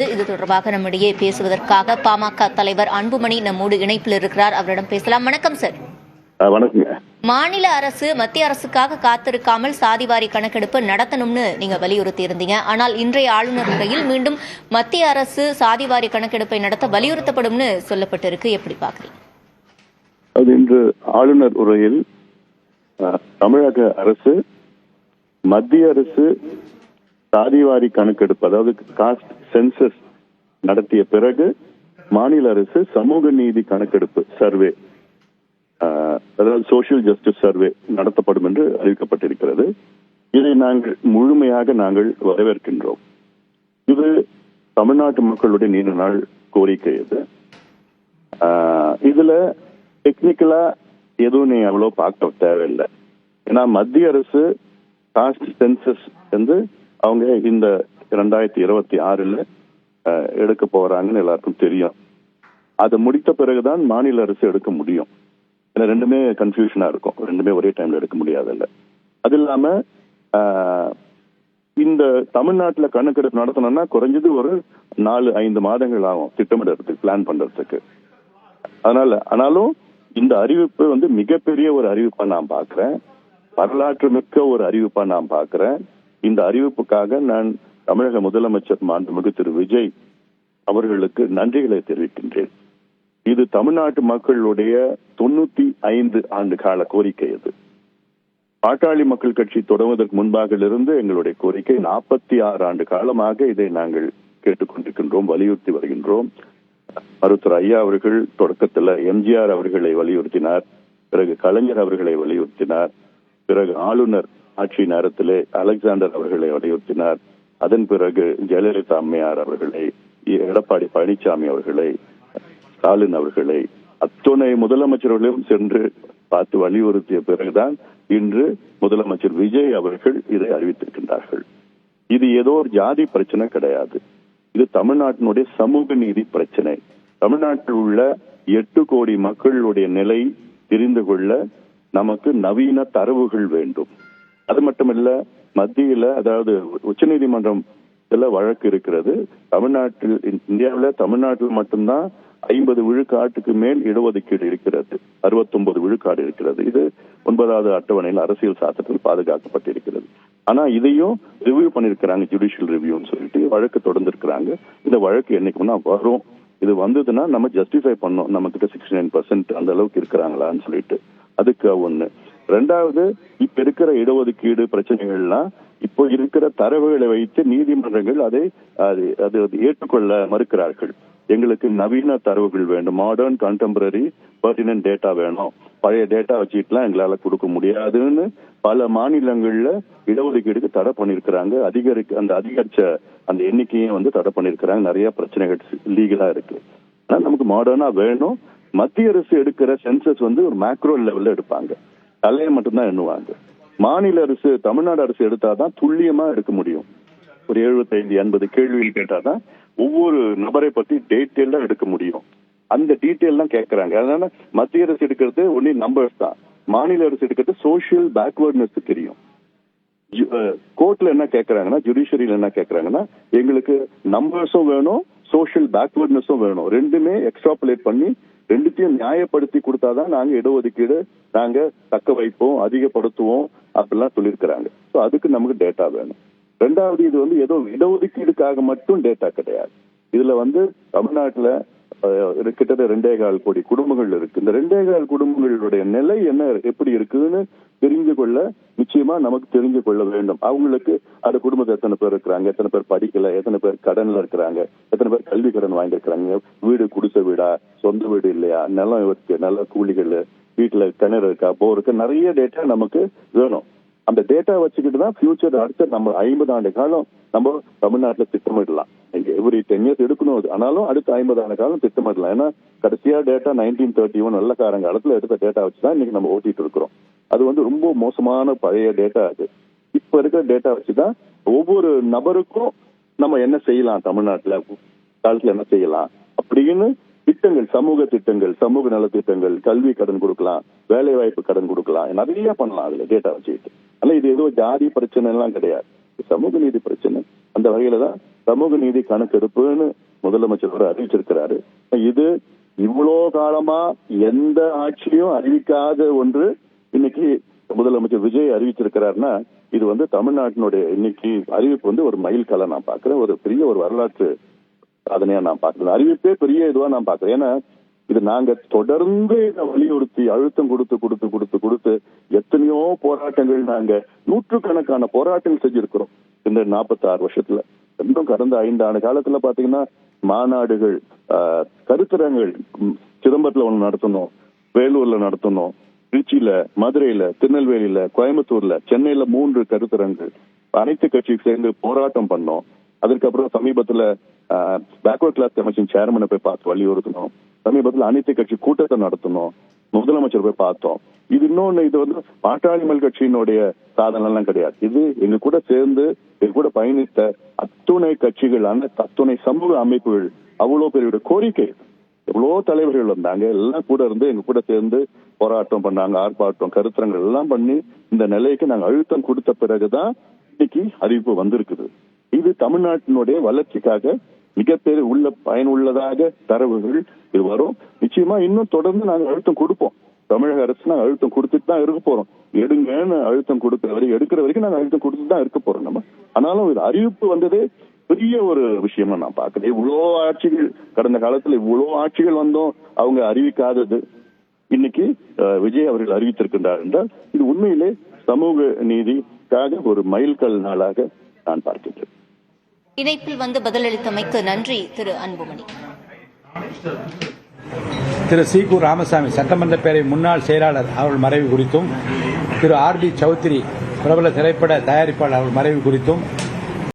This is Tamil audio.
இது தொடர்பாக நம்மிடையே பேசுவதற்காக பாமக தலைவர் அன்புமணி நம்மோடு இணைப்பில் இருக்கிறார். அவரிடம் பேசலாம். வணக்கம் சார். வணக்கங்க. மாநில அரசு மத்திய அரசுக்காக காத்திருக்காமல் சாதிவாரி கணக்கெடுப்பு நடத்தணும்னு நீங்க வலியுறுத்தி இருந்தீங்க. ஆனால் இன்றைய ஆளுநர் உரையில் மீண்டும் மத்திய அரசு சாதிவாரி கணக்கெடுப்பை நடத்த வலியுறுத்தப்படும்னு சொல்லப்பட்டிருக்கு. எப்படி பாக்குறீங்க? அது இன்று ஆளுநர் உரையில் தமிழக அரசு மத்திய அரசு சாதிவாரி கணக்கெடுப்பு, அதாவது காஸ்ட் சென்சஸ் நடத்திய பிறகு மாநில அரசு சமூக நீதி கணக்கெடுப்பு சர்வே, அதாவது சோசியல் ஜஸ்டிஸ் சர்வே நடத்தப்படும் என்று அறிவிக்கப்பட்டிருக்கிறது. இதை முழுமையாக நாங்கள் வரவேற்கின்றோம். இது தமிழ்நாட்டு மக்களுடைய நீண்ட நாள் கோரிக்கை. இதுல டெக்னிக்கலா எதுவும் நீ அவ்வளவு பார்க்க தேவையில்லை. ஏன்னா மத்திய அரசு காஸ்ட் சென்சஸ் வந்து அவங்க இந்த 2026 எடுக்க போறாங்கன்னு எல்லாருக்கும் தெரியும். அதை முடித்த பிறகுதான் மாநில அரசு எடுக்க முடியும். ஏன்னா ரெண்டுமே கன்ஃபியூஷனா இருக்கும், ரெண்டுமே ஒரே டைம்ல எடுக்க முடியாதுல்ல. அது இல்லாம இந்த தமிழ்நாட்டுல கணக்கெடுப்பு நடத்தணும்னா குறைஞ்சது ஒரு 4-5 மாதங்கள் ஆகும் திட்டமிடுறதுக்கு, பிளான் பண்றதுக்கு. ஆனாலும் இந்த அறிவிப்பு வந்து மிகப்பெரிய ஒரு அறிவிப்பா நான் பாக்குறேன், வரலாற்று மிக்க ஒரு அறிவிப்பா நான் பாக்குறேன். இந்த அறிவிப்புக்காக நான் தமிழக முதலமைச்சர் மாண்புமிகு திரு விஜய் அவர்களுக்கு நன்றிகளை தெரிவிக்கின்றேன். இது தமிழ்நாட்டு மக்களுடைய 95 ஆண்டு கால கோரிக்கை. இது பாட்டாளி மக்கள் கட்சி தொடங்குவதற்கு முன்பாக இருந்து எங்களுடைய கோரிக்கை. 46 ஆண்டு காலமாக இதை நாங்கள் கேட்டுக்கொண்டிருக்கின்றோம், வலியுறுத்தி வருகின்றோம். மருத்துவர் ஐயா அவர்கள் தொடக்கத்தில் எம்ஜிஆர் அவர்களை வலியுறுத்தினார், பிறகு கலைஞர் அவர்களை வலியுறுத்தினார், பிறகு ஆளுநர் ஆட்சி நேரத்திலே அலெக்சாண்டர் அவர்களை வலியுறுத்தினார், அதன் பிறகு ஜெயலலிதா அம்மையார் அவர்களை, எடப்பாடி பழனிசாமி அவர்களை, ஸ்டாலின் அவர்களை, அத்துணை முதலமைச்சர்களும் சென்று பார்த்து வலியுறுத்திய பிறகுதான் இன்று முதலமைச்சர் விஜய் அவர்கள் இதை அறிவித்திருக்கின்றார்கள். இது ஏதோ ஒரு ஜாதி பிரச்சனை கிடையாது, இது தமிழ்நாட்டினுடைய சமூக நீதி பிரச்சனை. தமிழ்நாட்டில் உள்ள 8 கோடி மக்களுடைய நிலை தெரிந்து கொள்ள நமக்கு நவீன தரவுகள் வேண்டும். அது மட்டுமல்ல, மத்தியில, அதாவது உச்சநீதிமன்றம் வழக்கு இருக்கிறது. தமிழ்நாட்டில், இந்தியாவில் தமிழ்நாட்டில் மட்டும்தான் 50 விழுக்காட்டுக்கு மேல் இடஒதுக்கீடு இருக்கிறது, 69 விழுக்காடு இருக்கிறது. இது 9வது அட்டவணையில் அரசியல் சாசனத்தில் பாதுகாக்கப்பட்டிருக்கிறது. ஆனா இதையும் ரிவ்யூ பண்ணிருக்கிறாங்க, ஜுடிஷியல் ரிவ்யூன்னு சொல்லிட்டு வழக்கு தொடர்ந்து இருக்கிறாங்க. இந்த வழக்கு என்னைக்குன்னா வரும். இது வந்ததுன்னா நம்ம ஜஸ்டிஃபை பண்ணோம், நம்ம கிட்ட 69% அந்த அளவுக்கு இருக்கிறாங்களான்னு சொல்லிட்டு. அதுக்கு ஒண்ணு. ரெண்டாவது, இப்ப இருக்கிற இடஒதுக்கீடு பிரச்சனைகள்லாம் இப்போ இருக்கிற தரவுகளை வைத்து நீதிமன்றங்கள் அதை ஏற்றுக்கொள்ள மறுக்கிறார்கள். எங்களுக்கு நவீன தரவுகள் வேண்டும், மாடர்ன் கண்டெம்பரரி பெர்டினன்ட் டேட்டா வேணும், பழைய டேட்டா வச்சுட்டுலாம் எங்களால கொடுக்க முடியாதுன்னு பல மாநிலங்கள்ல இடஒதுக்கீடுக்கு தடை பண்ணிருக்கிறாங்க. அதிகரிச்ச அந்த எண்ணிக்கையும் வந்து தடை பண்ணிருக்கிறாங்க. நிறைய பிரச்சனைகள் லீகலா இருக்கு. ஆனா நமக்கு மாடர்னா வேணும். மத்திய அரசு எடுக்கிற சென்சஸ் வந்து ஒரு மேக்ரோ லெவல்ல எடுப்பாங்க, தலையை மட்டும்தான் எண்ணுவாங்க. மாநில அரசு, தமிழ்நாடு அரசு எடுத்தாதான் துல்லியமா எடுக்க முடியும். ஒரு 75-80 கேள்விகள் கேட்டாதான் ஒவ்வொரு நபரை பத்தி டீட்டெயிலா எடுக்க முடியும். அந்த டீட்டெயில் தான் கேட்கறாங்க. அதனால மத்திய அரசு எடுக்கிறது ஒன்லி நம்பர்ஸ் தான், மாநில அரசு எடுக்கிறது சோசியல் பேக்வர்ட்னஸ் தெரியும். கோர்ட்ல என்ன கேட்கறாங்கன்னா, ஜுடிஷியரியில என்ன கேட்கறாங்கன்னா, எங்களுக்கு நம்பர்ஸும் வேணும், சோசியல் பேக்வர்ட்னஸும் வேணும். ரெண்டுமே எக்ஸ்ட்ராபுலேட் பண்ணி ரெண்டுத்தையும் நியாயப்படுத்தி கொடுத்தாதான் நாங்க இடஒதுக்கீடு நாங்க தக்க வைப்போம், அதிகப்படுத்துவோம் அப்படிலாம் சொல்லியிருக்கிறாங்க. ஸோ அதுக்கு நமக்கு டேட்டா வேணும். ரெண்டாவது, இது வந்து ஏதோ இடஒதுக்கீடுக்காக மட்டும் டேட்டா கிடையாது. இதுல வந்து தமிழ்நாட்டுல கிட்டத்தட்ட 2.25 கோடி குடும்பங்கள் இருக்கு. இந்த 2.25 குடும்பங்களுடைய நிலை என்ன, எப்படி இருக்குன்னு தெரிஞ்சு கொள்ள நிச்சயமா நமக்கு தெரிஞ்சு கொள்ள வேண்டும். அவங்களுக்கு அந்த குடும்பத்தை எத்தனை பேர் இருக்கிறாங்க, எத்தனை பேர் படிக்கல, எத்தனை பேர் கடன்ல இருக்கிறாங்க, எத்தனை பேர் கல்வி கடன் வாங்கியிருக்கிறாங்க, வீடு குடிசை வீடா, சொந்த வீடு இல்லையா, நிலம் இருக்கு, நல்ல கூலிகள், வீட்டுல கிணறு இருக்கா, போர் இருக்கு, நிறைய டேட்டா நமக்கு வேணும். அந்த டேட்டா வச்சுக்கிட்டு தான் ஃபியூச்சர் அடுத்த நம்ம 50 ஆண்டு காலம் நம்ம தமிழ்நாட்டுல திட்டமிடலாம். எவ்ரி 10 இயர்ஸ் எடுக்கணும். ஆனாலும் அடுத்த 50 ஆண்டு காலம் திட்டமிடலாம். ஏன்னா கடைசியா டேட்டா 1931 வெள்ளக்காரங்க காலத்துல எடுத்த டேட்டா வச்சுதான் இன்னைக்கு நம்ம ஓட்டிட்டு இருக்கிறோம். அது வந்து ரொம்ப மோசமான பழைய டேட்டா. அது இப்ப இருக்கிற டேட்டா வச்சுதான் ஒவ்வொரு நபருக்கும் நம்ம என்ன செய்யலாம், தமிழ்நாட்டுல காலத்துல என்ன செய்யலாம் அப்படின்னு திட்டங்கள், சமூக திட்டங்கள், சமூக நல திட்டங்கள், கல்வி கடன் கொடுக்கலாம், வேலை வாய்ப்பு கடன் கொடுக்கலாம், நிறைய பண்ணலாம் அதுல டேட்டா வச்சுக்கிட்டு. ஆனா இது ஏதோ ஜாதி பிரச்சனை எல்லாம் கிடையாது, சமூக நீதி பிரச்சனை. அந்த வகையில தான் சமூக நீதி கணக்கெடுப்புன்னு முதலமைச்சர் அறிவிச்சிருக்கிறாரு. இது இவ்வளோ காலமா எந்த ஆட்சியும் அறிவிக்காத ஒன்று இன்னைக்கு முதலமைச்சர் விஜய் அறிவிச்சிருக்கிறாருன்னா இது வந்து தமிழ்நாட்டினுடைய இன்னைக்கு அறிவிப்பு ஒரு மைல்கல்லை நான் பாக்குறேன். ஒரு பெரிய ஒரு வரலாற்று சாதனையா நான் பாக்குறேன். அறிவிப்பே பெரிய இதுவா நான் பாக்குறேன். ஏன்னா இது நாங்க தொடர்ந்து வலியுறுத்தி அழுத்தம் கொடுத்து எத்தனையோ போராட்டங்கள், நாங்க நூற்றுக்கணக்கான போராட்டங்கள் செஞ்சிருக்கிறோம் இந்த 46 வருஷத்துல. இன்னும் கடந்த 5 ஆண்டு காலத்துல பாத்தீங்கன்னா மாநாடுகள், கருத்தரங்கள் சிதம்பரத்துல ஒண்ணு நடத்தணும், வேலூர்ல நடத்தணும், திருச்சியில, மதுரையில, திருநெல்வேலியில, கோயம்புத்தூர்ல, சென்னையில 3 கருத்தரங்கள், அனைத்து கட்சி சேர்ந்து போராட்டம் பண்ணோம். அதுக்கப்புறம் சமீபத்துல பேக்வர்ட் கிளாஸ் கமிஷன் சேர்மனை போய் பார்த்து வலியுறுத்தணும். சமீபத்துல அனைத்து கட்சி கூட்டத்தை நடத்தணும், முதலமைச்சர் போய் பார்த்தோம். இது இன்னொன்னு, இது பாட்டாளி மக்கள் கட்சியினுடைய சாதனை எல்லாம் கிடையாது. இது எங்க கூட சேர்ந்து எங்க கூட பயணித்த அத்துணை கட்சிகள், அத்துணை சமூக அமைப்புகள், அவ்வளவு பேருடைய கோரிக்கை. எவ்வளவு தலைவர்கள் வந்தாங்க, எல்லாம் கூட இருந்து எங்க கூட சேர்ந்து போராட்டம் பண்ணாங்க, ஆர்ப்பாட்டம், கருத்தரங்கள் எல்லாம் பண்ணி இந்த நிலைக்கு நாங்க அழுத்தம் கொடுத்த பிறகுதான் இன்னைக்கு அறிவிப்பு வந்திருக்குது. இது தமிழ்நாட்டினுடைய வளர்ச்சிக்காக மிகப்பெரிய பயனுள்ளதாக தரவுகள் இது வரும். நிச்சயமா இன்னும் தொடர்ந்து நாங்க அழுத்தம் கொடுப்போம். தமிழக அரசு நாங்க அழுத்தம் கொடுத்துட்டு தான் இருக்க போறோம். எடுங்கன்னு அழுத்தம் எடுக்கிற வரைக்கும் நாங்க அழுத்தம் கொடுத்துட்டு தான் இருக்க போறோம் நம்ம. ஆனாலும் இது அறிவிப்பு வந்ததே பெரிய ஒரு விஷயமா நான் பாக்குறேன். இவ்வளோ ஆட்சிகள், கடந்த காலத்துல இவ்வளோ ஆட்சிகள் வந்தோம், அவங்க அறிவிக்காதது இன்னைக்கு விஜய் அவர்கள் அறிவித்திருக்கின்றார் என்றால் இது உண்மையிலே சமூக நீதிக்காக ஒரு மைல்கல் நாளாக நான் பார்க்கின்றேன். இணைப்பில் வந்து பதிலளித்தமைக்கு நன்றி திரு அன்புமணி. திரு சி.கு. ராமசாமி சட்டமன்ற பேரவை முன்னாள் செயலாளர் அவர்கள் மறைவு குறித்தும், திரு ஆர்.பி. சௌத்ரி பிரபல திரைப்பட தயாரிப்பாளர் அவர்கள் மறைவு குறித்தும்